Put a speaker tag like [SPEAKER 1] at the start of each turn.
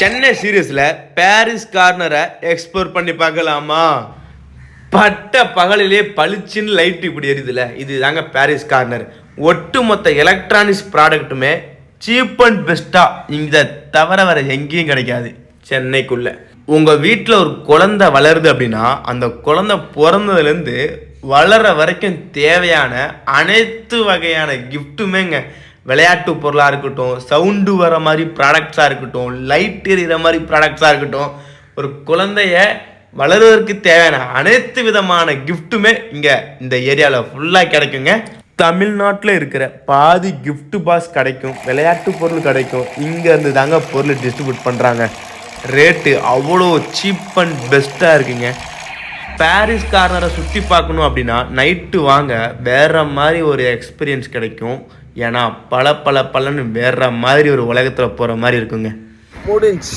[SPEAKER 1] Chennai சீரியஸில் Paris கார்னரை explore பண்ணி பார்க்கலாமா? பட்ட பகலிலே பளிச்சின்னு லைட் இப்படி எரியுதுல, இது தாங்க பாரிஸ் கார்னர். ஒட்டுமொத்த எலக்ட்ரானிக்ஸ் ப்ராடக்ட்டுமே சீப் அண்ட் பெஸ்ட்டாக இதை தவிர வேறு எங்கேயும் கிடைக்காது சென்னைக்குள்ளே. உங்கள் வீட்டில் ஒரு குழந்தை வளருது அப்படின்னா அந்த குழந்தை பிறந்ததுலேருந்து வளர வரைக்கும் தேவையான அனைத்து வகையான கிஃப்ட்டுமேங்க, விளையாட்டு பொருளாக இருக்கட்டும், சவுண்டு வர மாதிரி ப்ராடக்ட்ஸாக இருக்கட்டும், லைட் எறிகிற மாதிரி ப்ராடக்ட்ஸாக இருக்கட்டும், ஒரு குழந்தைய வளர்வதற்கு தேவையான அனைத்து விதமான கிஃப்ட்டுமே இங்கே இந்த ஏரியாவில் ஃபுல்லாக கிடைக்குங்க. தமிழ்நாட்டில் இருக்கிற பாதி கிஃப்ட் பாக்ஸ் கிடைக்கும், விளையாட்டு பொருள் கிடைக்கும். இங்கேருந்து தாங்க பொருள் டிஸ்ட்ரிபியூட் பண்ணுறாங்க. ரேட்டு அவ்வளோ சீப் அண்ட் பெஸ்ட்டாக இருக்குங்க. பாரிஸ் கார்னரை சுற்றி பார்க்கணும் அப்படின்னா நைட்டு வாங்க, வேறு மாதிரி ஒரு எக்ஸ்பீரியன்ஸ் கிடைக்கும். ஏன்னா பல பலன்னு வேற மாதிரி ஒரு உலகத்தில் போகிற மாதிரி இருக்குங்க.
[SPEAKER 2] முடிஞ்சு